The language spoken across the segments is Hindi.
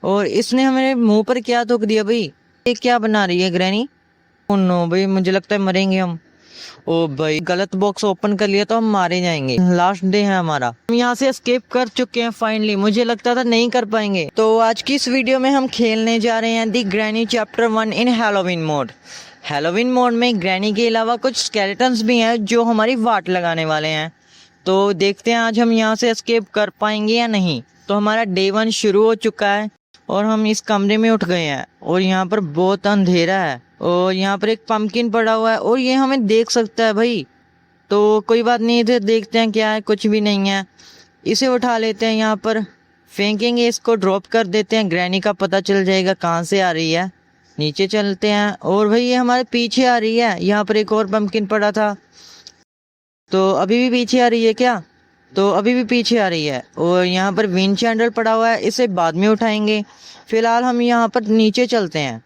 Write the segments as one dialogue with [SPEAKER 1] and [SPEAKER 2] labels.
[SPEAKER 1] और इसने हमारे मुंह पर क्या थूक दिया भाई। ये क्या बना रही है ग्रैनी। ओ नो भाई, मुझे लगता है मरेंगे हम। ओ भाई, गलत बॉक्स ओपन कर लिया तो हम मारे जाएंगे। लास्ट डे है हमारा, हम यहाँ से एस्केप कर चुके हैं फाइनली। मुझे लगता था नहीं कर पाएंगे। तो आज की इस वीडियो में हम खेलने जा रहे हैं दी ग्रैनी चैप्टर 1 इन हैलोवीन मोड। हैलोवीन मोड में ग्रैनी के अलावा कुछ स्केलेटन्स भी हैं जो हमारी वाट लगाने वाले हैं। तो देखते हैं आज हम यहाँ से एस्केप कर पाएंगे या नहीं। तो हमारा डे 1 शुरू हो चुका है और हम इस कमरे में उठ गए हैं और यहाँ पर बहुत अंधेरा है और यहाँ पर एक पंपकिन पड़ा हुआ है और ये हमें देख सकता है भाई। तो कोई बात नहीं, इधर देखते हैं क्या है। कुछ भी नहीं है। इसे उठा लेते हैं, यहाँ पर फेंकेंगे, इसको ड्रॉप कर देते हैं। ग्रैनी का पता चल जाएगा कहाँ से आ रही है। नीचे चलते हैं और भाई ये हमारे पीछे आ रही है। यहाँ पर एक और पंपकिन पड़ा था, तो अभी भी पीछे आ रही है क्या। तो अभी भी पीछे आ रही है। और यहाँ पर विंड चैंडल पड़ा हुआ है, इसे बाद में उठाएंगे। फिलहाल हम यहाँ पर नीचे चलते हैं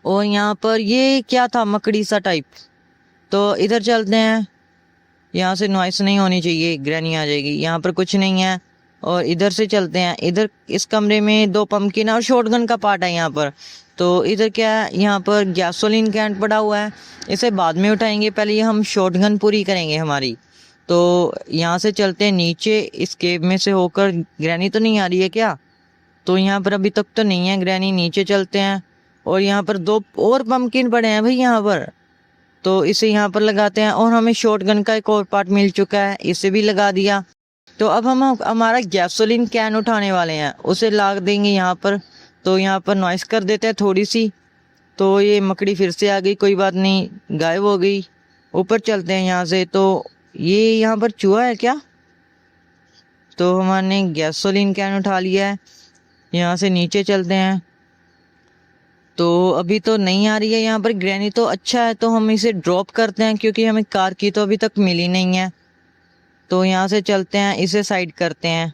[SPEAKER 1] और यहाँ पर ये क्या था, मकड़ी सा टाइप। तो इधर चलते हैं, यहाँ से नॉइस नहीं होनी चाहिए, ग्रैनी आ जाएगी। यहाँ पर कुछ नहीं है और इधर से चलते हैं। इधर इस कमरे में 2 पंपकिन और शॉटगन का पार्ट है यहाँ पर। तो इधर क्या है, यहाँ पर गैसोलीन कैन पड़ा हुआ है, इसे बाद में उठाएंगे। पहले ये हम शॉटगन पूरी करेंगे हमारी। तो यहाँ से चलते हैं नीचे, इस केव में से होकर। ग्रैनी तो नहीं आ रही है क्या। तो यहाँ पर अभी तक तो नहीं है ग्रैनी। नीचे चलते हैं और यहाँ पर 2 और पंपकिन पड़े हैं भाई यहाँ पर। तो इसे यहाँ पर लगाते हैं और हमें शॉटगन का एक और पार्ट मिल चुका है, इसे भी लगा दिया। तो अब हम हमारा गैसोलीन कैन उठाने वाले हैं, उसे लाग देंगे यहाँ पर। तो यहाँ पर नॉइस कर देते हैं थोड़ी सी। तो ये मकड़ी फिर से आ गई, कोई बात नहीं, गायब हो गई। ऊपर चलते हैं यहाँ से। तो ये यहाँ पर चूहा है क्या। तो हमने गैसोलीन कैन उठा लिया है। यहाँ से नीचे चलते हैं। तो अभी तो नहीं आ रही है यहाँ पर ग्रैनी, तो अच्छा है। तो हम इसे ड्रॉप करते हैं क्योंकि हमें कार की तो अभी तक मिली नहीं है। तो यहाँ से चलते हैं, इसे साइड करते हैं।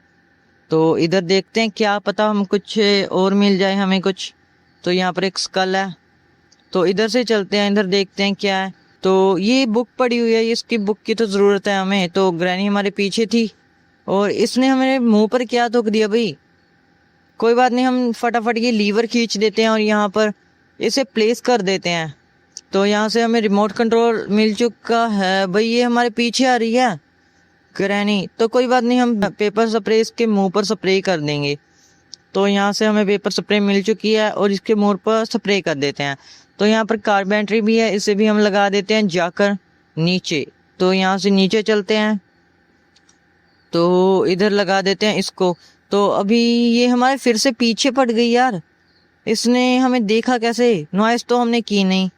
[SPEAKER 1] तो इधर देखते हैं, क्या पता हम कुछ और मिल जाए हमें कुछ। तो यहाँ पर एक स्कल है, तो इधर से चलते हैं, इधर देखते हैं क्या है। तो ये बुक पड़ी हुई है, इसकी बुक की तो ज़रूरत है हमें। तो ग्रैनी हमारे पीछे थी और इसने हमारे मुंह पर क्या थूक दिया भाई। कोई बात नहीं, हम फटाफट ये लीवर खींच देते हैं और यहाँ पर इसे प्लेस कर देते हैं। तो यहाँ से हमें रिमोट कंट्रोल मिल चुका है भाई। ये हमारे पीछे आ रही है ग्रैनी। तो कोई बात नहीं, हम पेपर स्प्रे इसके मुंह पर स्प्रे कर देंगे। तो यहाँ से हमें पेपर स्प्रे मिल चुकी है और इसके मुंह पर स्प्रे कर देते हैं। तो यहाँ पर कार बैटरी भी है, इसे भी हम लगा देते हैं जाकर नीचे। तो यहाँ से नीचे चलते हैं, तो इधर लगा देते हैं इसको। तो अभी ये हमारे फिर से पीछे पड़ गई यार। इसने हमें देखा कैसे, नॉइस तो हमने की नहीं।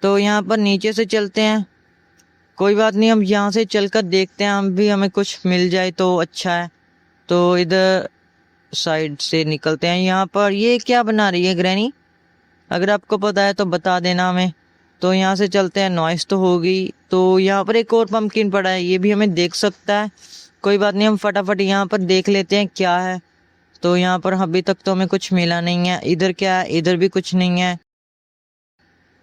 [SPEAKER 1] तो यहाँ पर नीचे से चलते हैं, कोई बात नहीं, हम यहाँ से चलकर देखते हैं, हम भी हमें कुछ मिल जाए तो अच्छा है। तो इधर साइड से निकलते हैं। यहाँ पर ये क्या बना रही है ग्रैनी, अगर आपको पता है तो बता देना हमें। तो यहाँ से चलते हैं, नॉइस तो हो गई। तो यहाँ पर एक और पंपकिन पड़ा है, ये भी हमें देख सकता है। कोई बात नहीं, हम फटाफट यहाँ पर देख लेते हैं क्या है। तो यहाँ पर अभी तक तो हमें कुछ मिला नहीं है। इधर क्या है, इधर भी कुछ नहीं है।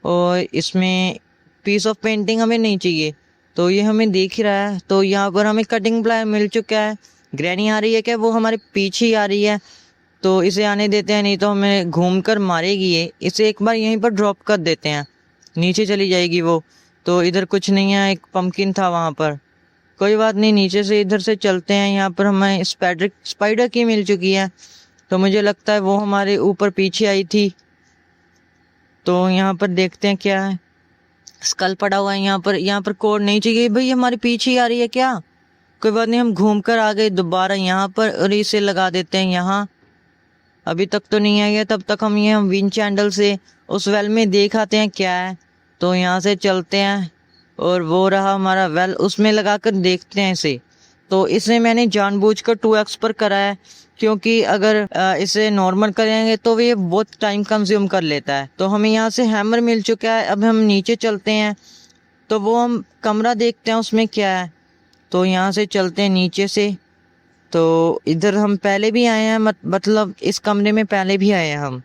[SPEAKER 1] और इसमें पीस ऑफ पेंटिंग हमें नहीं चाहिए, तो ये हमें देख ही रहा है। तो यहाँ पर हमें कटिंग प्लायर मिल चुका है। ग्रैनी आ रही है क्या, वो हमारे पीछे ही आ रही है। तो इसे आने देते हैं, नहीं तो हमें घूमकर मारेगी ये। इसे एक बार यहीं पर ड्रॉप कर देते हैं, नीचे चली जाएगी वो। तो इधर कुछ नहीं है, एक पंपकिन था वहाँ पर। कोई बात नहीं, नीचे से इधर से चलते हैं। यहाँ पर हमें स्पाइडर की मिल चुकी है, तो मुझे लगता है वो हमारे ऊपर पीछे आई थी। तो यहाँ पर देखते हैं क्या है। स्कल पड़ा हुआ है यहाँ पर कोड नहीं चाहिए भाई, हमारे पीछे ही आ रही है क्या। कोई बात नहीं, हम घूम कर आ गए दोबारा यहाँ पर और इसे लगा देते हैं यहाँ। अभी तक तो नहीं आई है, तब तक हम विंड चैंडल से उस वेल में देख आते हैं क्या है। तो यहाँ से चलते हैं और वो रहा हमारा वेल, उसमें लगाकर देखते हैं इसे। तो इसे मैंने जानबूझकर 2x पर करा है, क्योंकि अगर इसे नॉर्मल करेंगे तो ये बहुत टाइम कंज्यूम कर लेता है। तो हमें यहाँ से हैमर मिल चुका है। अब हम नीचे चलते हैं, तो वो हम कमरा देखते हैं उसमें क्या है। तो यहाँ से चलते हैं नीचे से। तो इधर हम पहले भी आए हैं, मतलब इस कमरे में पहले भी आए हैं हम।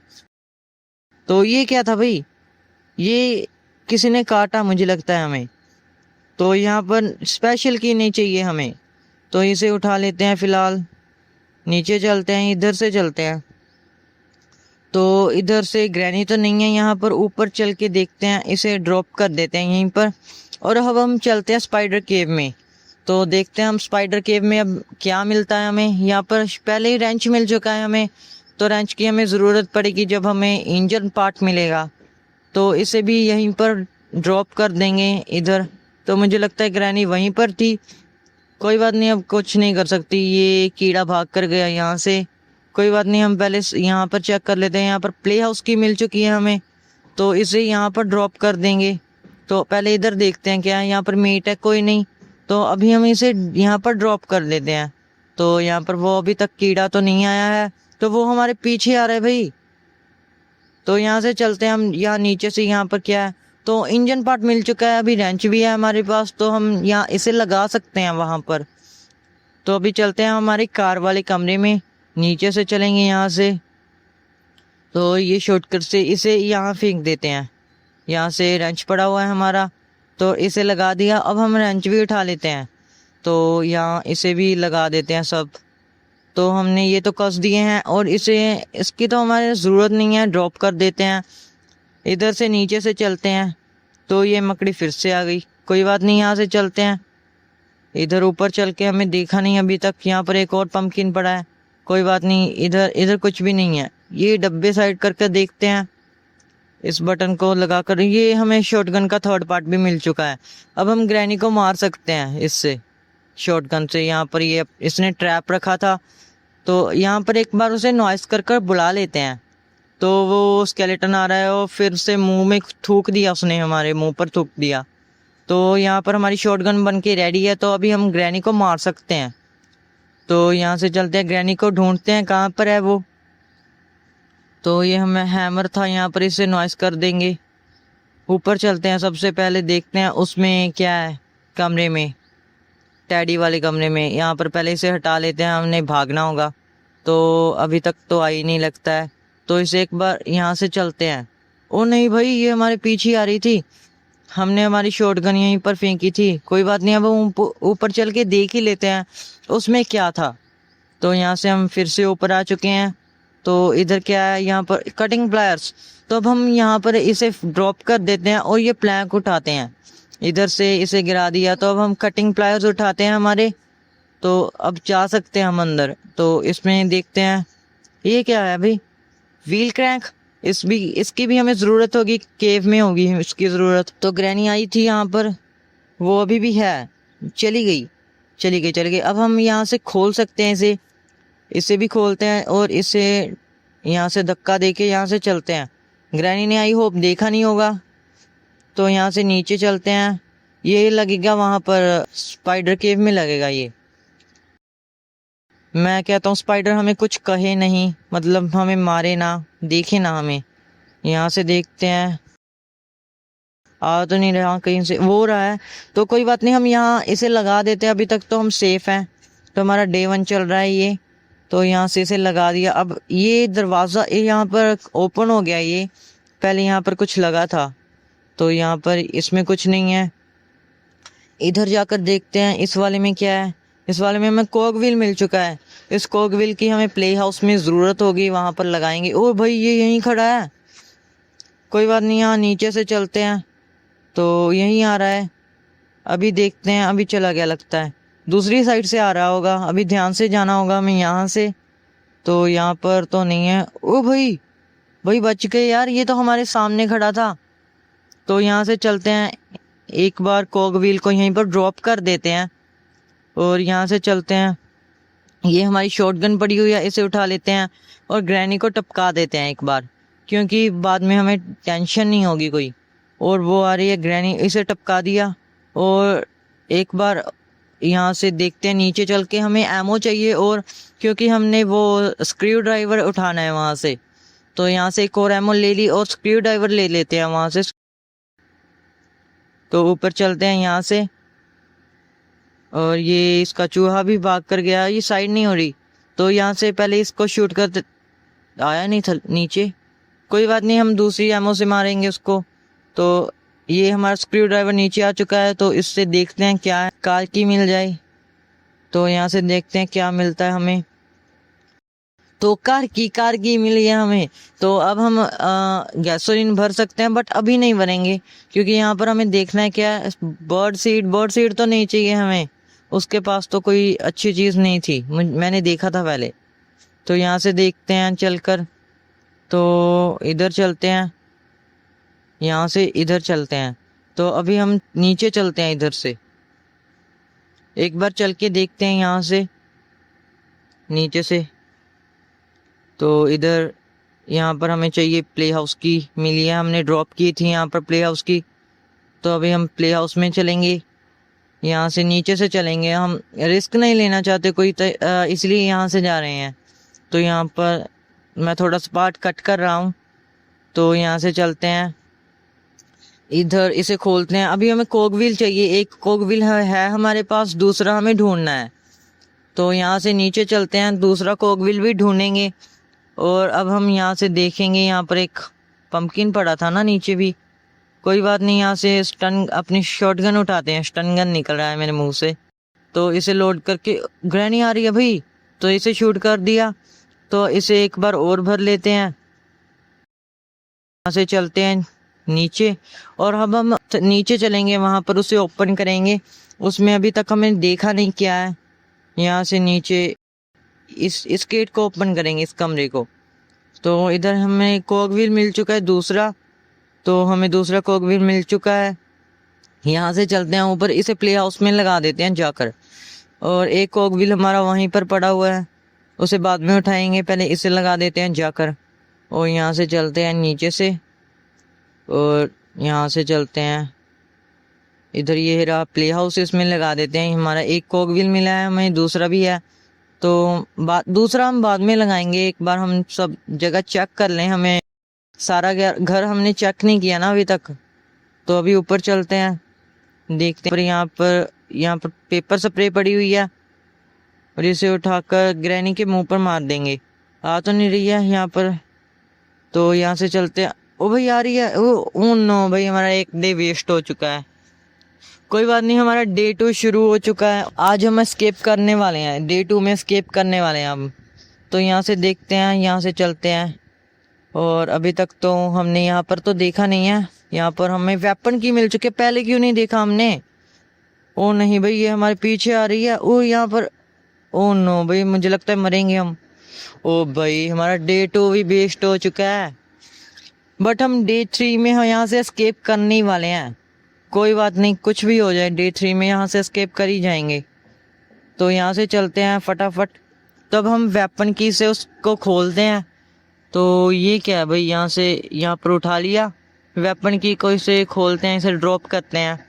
[SPEAKER 1] तो ये क्या था भाई, ये किसी ने काटा मुझे लगता है हमें। तो यहाँ पर स्पेशल की नहीं चाहिए हमें, तो इसे उठा लेते हैं। फिलहाल नीचे चलते हैं, इधर से चलते हैं। तो इधर से ग्रैनी तो नहीं है यहाँ पर, ऊपर चल के देखते हैं, इसे ड्रॉप कर देते हैं यहीं पर। और अब हम चलते हैं स्पाइडर केव में। तो देखते हैं हम स्पाइडर केव में अब क्या मिलता है हमें। यहाँ पर पहले ही रेंच मिल चुका है हमें, तो रेंच की हमें ज़रूरत पड़ेगी जब हमें इंजन पार्ट मिलेगा, तो इसे भी यहीं पर ड्रॉप कर देंगे इधर। तो मुझे लगता है ग्रैनी वहीं पर थी, कोई बात नहीं, अब कुछ नहीं कर सकती, ये कीड़ा भाग कर गया यहाँ से। कोई बात नहीं, हम पहले यहाँ पर चेक कर लेते हैं। यहाँ पर प्ले हाउस की मिल चुकी है हमें, तो इसे यहाँ पर ड्रॉप कर देंगे। तो पहले इधर देखते हैं क्या है, यहाँ पर मीट है, कोई नहीं, तो अभी हम इसे यहाँ पर ड्रॉप कर देते हैं। तो यहाँ पर वो अभी तक कीड़ा तो नहीं आया है, तो वो हमारे पीछे आ रहा है भाई। तो यहाँ से चलते हैं हम, यहाँ नीचे से यहाँ पर क्या है, तो इंजन पार्ट मिल चुका है, अभी रेंच भी है हमारे पास, तो हम यहाँ इसे लगा सकते हैं वहाँ पर। तो अभी चलते हैं हमारी कार वाले कमरे में, नीचे से चलेंगे यहाँ से। तो ये शॉर्टकट से इसे यहाँ फेंक देते हैं, यहाँ से रेंच पड़ा हुआ है हमारा, तो इसे लगा दिया। अब हम रेंच भी उठा लेते हैं, तो यहाँ इसे भी लगा देते हैं सब। तो हमने ये तो कस दिए हैं, और इसे इसकी तो हमारे ज़रूरत नहीं है, ड्रॉप कर देते हैं। इधर से नीचे से चलते हैं, तो ये मकड़ी फिर से आ गई, कोई बात नहीं, यहाँ से चलते हैं। इधर ऊपर चल के हमें देखा नहीं अभी तक, यहाँ पर एक और पंपकिन पड़ा है, कोई बात नहीं, इधर इधर कुछ भी नहीं है। ये डब्बे साइड करके देखते हैं, इस बटन को लगाकर ये हमें शॉटगन का थर्ड पार्ट भी मिल चुका है। अब हम ग्रैनी को मार सकते हैं इससे, शॉटगन से। यहाँ पर ये इसने ट्रैप रखा था, तो यहाँ पर एक बार उसे नॉइस कर कर बुला लेते हैं। तो वो स्केलेटन आ रहा है, और फिर से मुंह में थूक दिया उसने, हमारे मुंह पर थूक दिया। तो यहाँ पर हमारी शॉटगन बन के रेडी है, तो अभी हम ग्रैनी को मार सकते हैं। तो यहाँ से चलते हैं, ग्रैनी को ढूंढते हैं कहाँ पर है वो। तो ये हमें हैमर था, यहाँ पर इसे नॉइस कर देंगे। ऊपर चलते हैं, सबसे पहले देखते हैं उसमें क्या है, कमरे में, टैडी वाले कमरे में। यहाँ पर पहले इसे हटा लेते हैं, हमने भागना होगा, तो अभी तक तो आई नहीं लगता है। तो इसे एक बार यहाँ से चलते हैं। ओ नहीं भाई, ये हमारे पीछे आ रही थी, हमने हमारी शॉटगन यहीं पर फेंकी थी। कोई बात नहीं, अब ऊपर चल के देख ही लेते हैं उसमें क्या था। तो यहाँ से हम फिर से ऊपर आ चुके हैं। तो इधर क्या है, यहाँ पर कटिंग प्लायर्स। तो अब हम यहाँ पर इसे ड्रॉप कर देते हैं, और ये प्लैंक उठाते हैं। इधर से इसे गिरा दिया, तो अब हम कटिंग प्लायर्स उठाते हैं हमारे। तो अब जा सकते हैं हम अंदर। तो इसमें देखते हैं, ये क्या है भाई, व्हील क्रैंक। इसकी भी हमें ज़रूरत होगी, केव में होगी इसकी ज़रूरत। तो ग्रैनी आई थी यहाँ पर, वो अभी भी है, चली गई। अब हम यहाँ से खोल सकते हैं इसे भी खोलते हैं, और इसे यहाँ से धक्का देके यहाँ से चलते हैं। ग्रैनी ने आई होप देखा नहीं होगा, तो यहाँ से नीचे चलते हैं। ये लगेगा वहाँ पर स्पाइडर केव में लगेगा ये। मैं कहता हूँ स्पाइडर हमें कुछ कहे नहीं, मतलब हमें मारे ना, देखे ना हमें। यहाँ से देखते हैं, आ तो नहीं रहा, कहीं से वो रहा है, तो कोई बात नहीं, हम यहाँ इसे लगा देते हैं। अभी तक तो हम सेफ हैं, तो हमारा डे 1 चल रहा है ये। तो यहाँ से इसे लगा दिया। अब ये दरवाज़ा यहाँ पर ओपन हो गया, ये पहले यहाँ पर कुछ लगा था, तो यहाँ पर इसमें कुछ नहीं है। इधर जाकर देखते हैं इस वाले में क्या है। इस वाले में हमें कॉग व्हील मिल चुका है, इस कॉग व्हील की हमें प्ले हाउस में ज़रूरत होगी, वहाँ पर लगाएंगे। ओ भाई, ये यहीं खड़ा है, कोई बात नहीं, यहाँ नीचे से चलते हैं, तो यहीं आ रहा है। अभी देखते हैं, अभी चला गया लगता है, दूसरी साइड से आ रहा होगा, अभी ध्यान से जाना होगा हमें यहाँ से। तो यहाँ पर तो नहीं है। ओ भाई बच गए यार, ये तो हमारे सामने खड़ा था। तो यहाँ से चलते हैं, एक बार कॉग व्हील को यहीं पर ड्रॉप कर देते हैं, और यहाँ से चलते हैं। ये हमारी शॉटगन पड़ी हुई है, इसे उठा लेते हैं, और ग्रैनी को टपका देते हैं एक बार, क्योंकि बाद में हमें टेंशन नहीं होगी कोई। और वो आ रही है ग्रैनी, इसे टपका दिया। और एक बार यहाँ से देखते हैं, नीचे चल के हमें एमो चाहिए, और क्योंकि हमने वो स्क्रू ड्राइवर उठाना है वहाँ से, तो यहाँ से एक और एमो ले ली, और स्क्रू ड्राइवर ले लेते हैं वहाँ से। तो ऊपर चलते हैं यहाँ से, और ये इसका चूहा भी भाग कर गया, ये साइड नहीं हो रही, तो यहाँ से पहले इसको शूट कर आया नहीं था नीचे, कोई बात नहीं, हम दूसरी एमो से मारेंगे उसको। तो ये हमारा स्क्रू ड्राइवर नीचे आ चुका है, तो इससे देखते हैं क्या है, कार की मिल जाए। तो यहाँ से देखते हैं क्या मिलता है हमें। तो कार की मिली है हमें। तो अब हम गैसोलीन भर सकते हैं, बट अभी नहीं भरेंगे क्योंकि यहाँ पर हमें देखना है क्या है। बर्ड सीड तो नहीं चाहिए हमें, उसके पास तो कोई अच्छी चीज़ नहीं थी, मैंने देखा था पहले। तो यहाँ से देखते हैं चलकर, तो इधर चलते हैं, यहाँ से इधर चलते हैं। तो अभी हम नीचे चलते हैं, इधर से एक बार चल के देखते हैं यहाँ से नीचे से। तो इधर यहाँ पर हमें चाहिए प्ले हाउस की, मिली है, हमने ड्रॉप की थी यहाँ पर प्ले हाउस की। तो अभी हम प्ले हाउस में चलेंगे, यहाँ से नीचे से चलेंगे, हम रिस्क नहीं लेना चाहते कोई, इसलिए यहाँ से जा रहे हैं। तो यहाँ पर मैं थोड़ा सा पार्ट कट कर रहा हूँ, तो यहाँ से चलते हैं, इधर इसे खोलते हैं। अभी हमें कोक व्हील चाहिए, एक कोक व्हील है हमारे पास, दूसरा हमें ढूंढना है। तो यहाँ से नीचे चलते हैं, दूसरा कोक व्हील भी ढूंढेंगे। और अब हम यहाँ से देखेंगे, यहाँ पर एक पंपकिन पड़ा था ना नीचे भी, कोई बात नहीं, यहाँ से स्टन अपनी शॉटगन उठाते हैं। स्टन गन निकल रहा है मेरे मुंह से, तो इसे लोड करके, ग्रैनी आ रही है भाई, तो इसे शूट कर दिया। तो इसे एक बार और भर लेते हैं, यहाँ से चलते हैं नीचे, और अब हम नीचे चलेंगे, वहाँ पर उसे ओपन करेंगे। उसमें अभी तक हमें देखा नहीं क्या है। यहाँ से नीचे इस गेट को ओपन करेंगे, इस कमरे को। तो इधर हमें कोक व्हील मिल चुका है दूसरा, तो हमें दूसरा कोक व्हील मिल चुका है। यहाँ से चलते हैं ऊपर, इसे प्ले हाउस में लगा देते हैं जाकर। और एक कोक व्हील हमारा वहीं पर पड़ा हुआ है, उसे बाद में उठाएंगे, पहले इसे लगा देते हैं जाकर। और यहाँ से चलते हैं नीचे से, और यहाँ से चलते हैं इधर, ये रहा प्ले हाउस, इसमें लगा देते हैं। हमारा एक कोक व्हील मिला है हमें, दूसरा भी है, तो दूसरा हम बाद में लगाएंगे। एक बार हम सब जगह चेक कर लें, हमें सारा घर हमने चेक नहीं किया ना अभी तक। तो अभी ऊपर चलते हैं, देखते हैं। यहाँ पर पेपर स्प्रे पड़ी हुई है, और इसे उठाकर ग्रैनी के मुंह पर मार देंगे। आ तो नहीं रही है यहाँ पर, तो यहाँ से चलते हैं। ओ भाई आ रही है, ओ नो भाई, हमारा एक डे वेस्ट हो चुका है। कोई बात नहीं, हमारा डे 2 शुरू हो चुका है। आज हम एस्केप करने वाले हैं, डे 2 में एस्केप करने वाले हैं हम। तो यहाँ से देखते हैं, यहाँ से चलते हैं। और अभी तक तो हमने यहाँ पर तो देखा नहीं है, यहाँ पर हमें वेपन की मिल चुकी है, पहले क्यों नहीं देखा हमने। ओ नहीं भाई, ये हमारे पीछे आ रही है। ओ यहाँ पर, ओ नो भाई, मुझे लगता है मरेंगे हम। ओ भाई, हमारा डे 2 भी वेस्ट हो चुका है, बट हम डे 3 में यहाँ से एस्केप करने ही वाले हैं। कोई बात नहीं, कुछ भी हो जाए, डे 3 में यहाँ से एस्केप कर ही जाएंगे। तो यहाँ से चलते हैं फटाफट। तब हम वेपन की से उसको खोलते हैं। तो ये क्या है भाई, यहाँ पर उठा लिया वेपन की को, इसे खोलते हैं, इसे ड्रॉप करते हैं।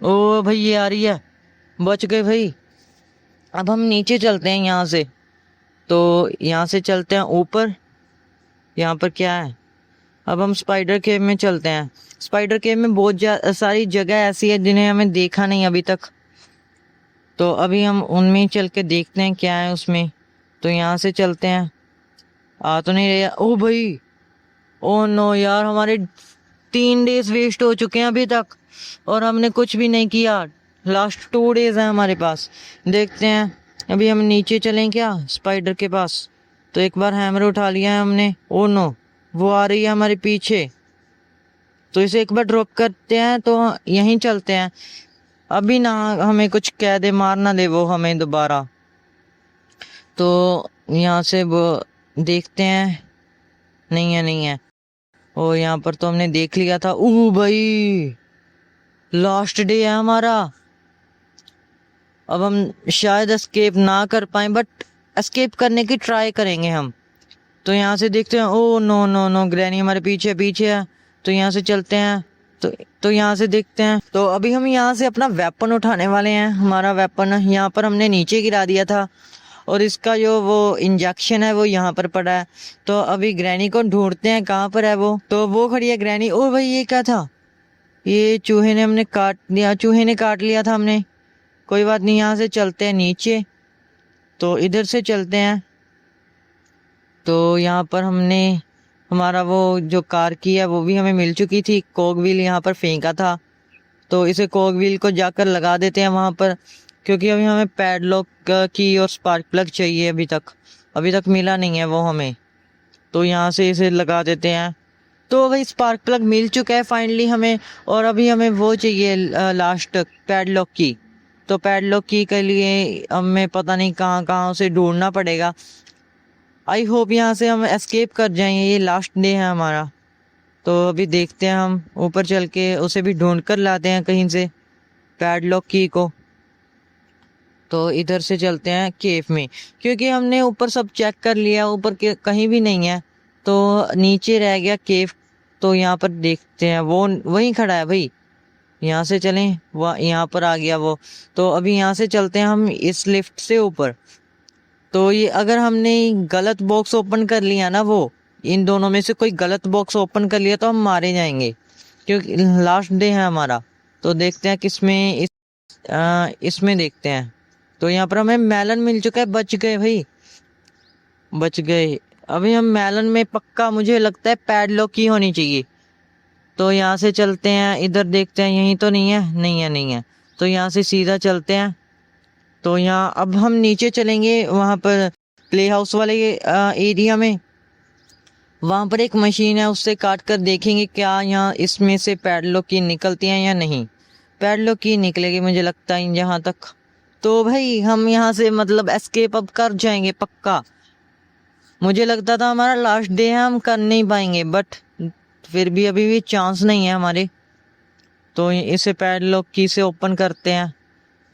[SPEAKER 1] ओ भाई, ये आ रही है, बच गए भाई। अब हम नीचे चलते हैं यहाँ से, तो यहाँ से चलते हैं ऊपर। यहाँ पर क्या है, अब हम स्पाइडर केव में चलते हैं। स्पाइडर केव में बहुत सारी जगह ऐसी है जिन्हें हमें देखा नहीं अभी तक, तो अभी हम उनमें चल के देखते हैं क्या है उसमें। तो यहाँ से चलते हैं, आ तो नहीं रहा। ओ भाई, ओ नो यार, हमारे 3 डेज वेस्ट हो चुके हैं अभी तक, और हमने कुछ भी नहीं किया। लास्ट 2 डेज है हमारे पास। देखते हैं अभी हम नीचे चलें क्या स्पाइडर के पास। तो एक बार हैमर उठा लिया है हमने। ओ नो, वो आ रही है हमारे पीछे, तो इसे एक बार ड्रॉप करते हैं। तो यहीं चलते हैं, अभी ना हमें कुछ कह दे, मार ना दे वो हमें दोबारा। तो यहाँ से वो देखते हैं, नहीं है। और यहाँ पर तो हमने देख लिया था। ओह भाई, लास्ट डे है हमारा। अब हम शायद एस्केप ना कर पाए, बट एस्केप करने की ट्राई करेंगे हम। तो यहाँ से देखते हैं, oh no no no, granny हमारे पीछे है। तो यहाँ से चलते हैं, तो यहाँ से देखते हैं। तो अभी हम यहाँ से अपना वेपन उठाने वाले हैं। हमारा वेपन यहाँ पर हमने नीचे गिरा दिया था, और इसका जो वो इंजेक्शन है वो यहाँ पर पड़ा है। तो अभी ग्रैनी को ढूंढते हैं, कहाँ पर है वो। तो वो खड़ी है ग्रैनी। ओ भाई, ये क्या था, ये चूहे ने हमने काट लिया, चूहे ने काट लिया था हमने। कोई बात नहीं, यहाँ से चलते हैं नीचे। तो इधर से चलते हैं, तो यहाँ पर हमने हमारा वो जो कार की है वो भी हमें मिल चुकी थी। कोक व्हील यहाँ पर फेंका था, तो इसे कोक व्हील को जाकर लगा देते हैं वहाँ पर, क्योंकि अभी हमें पैडलॉक की और स्पार्क प्लग चाहिए अभी तक। अभी तक मिला नहीं है वो हमें। तो यहाँ से इसे लगा देते हैं। तो भाई स्पार्क प्लग मिल चुका है फाइनली हमें। और अभी हमें वो चाहिए लास्ट पैडलॉक की। तो पैडलॉक की के लिए हमें पता नहीं कहाँ कहाँ उसे ढूंढना पड़ेगा। आई होप यहाँ से हम एस्केप कर जाएंगे। ये लास्ट डे है हमारा। तो अभी देखते हैं, हम ऊपर चल के उसे भी ढूंढ कर लाते हैं कहीं से, पैडलॉक की को। तो इधर से चलते हैं केव में, क्योंकि हमने ऊपर सब चेक कर लिया, ऊपर के कहीं भी नहीं है। तो नीचे रह गया केव। तो यहाँ पर देखते हैं, वो वहीं खड़ा है भाई। यहाँ से चलें, वह यहाँ पर आ गया वो। तो अभी यहाँ से चलते हैं हम इस लिफ्ट से ऊपर। तो ये अगर हमने गलत बॉक्स ओपन कर लिया ना, वो इन दोनों में से कोई गलत बॉक्स ओपन कर लिया तो हम मारे जाएंगे, क्योंकि लास्ट डे है हमारा। तो देखते हैं किसमें, इसमें देखते हैं। तो यहाँ पर हमें मेलन मिल चुका है। बच गए भाई, बच गए। अभी हम मेलन में पक्का मुझे लगता है पैडलॉक की होनी चाहिए। तो यहाँ से चलते हैं, इधर देखते हैं, यहीं तो नहीं है, नहीं है, नहीं है। तो यहाँ से सीधा चलते हैं। तो यहाँ अब हम नीचे चलेंगे, वहाँ पर प्ले हाउस वाले एरिया में। वहाँ पर एक मशीन है, उससे काट कर देखेंगे क्या यहाँ इसमें से पैडलॉक की निकलती हैं या नहीं। पैडलॉक की निकलेगी मुझे लगता है यहाँ तक। तो भाई हम यहाँ से मतलब एस्केप अब कर जाएंगे पक्का। मुझे लगता था हमारा लास्ट डे है, हम कर नहीं पाएंगे, बट फिर भी अभी भी चांस नहीं है हमारे। तो इसे पैडलॉक की से ओपन करते हैं,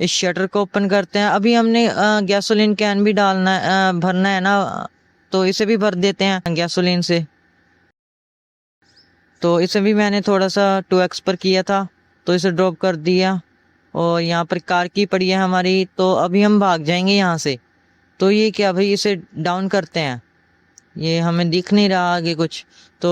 [SPEAKER 1] इस शटर को ओपन करते हैं। अभी हमने गैसोलीन कैन भी डालना है, भरना है ना। तो इसे भी भर देते हैं गैसोलीन से। तो इसे भी मैंने थोड़ा सा 2x पर किया था, तो इसे ड्रॉप कर दिया। और यहाँ पर कार की पड़ी है हमारी। तो अभी हम भाग जाएंगे यहाँ से। तो ये क्या भाई, इसे डाउन करते हैं, ये हमें दिख नहीं रहा आगे कुछ। तो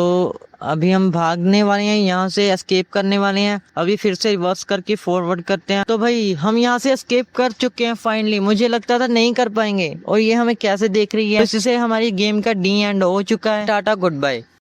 [SPEAKER 1] अभी हम भागने वाले हैं यहाँ से, एस्केप करने वाले हैं। अभी फिर से रिवर्स करके फॉरवर्ड करते हैं। तो भाई हम यहाँ से एस्केप कर चुके हैं फाइनली। मुझे लगता था नहीं कर पाएंगे, और ये हमें कैसे देख रही है। इससे हमारी गेम का डी एंड हो चुका है। Tata, good bye.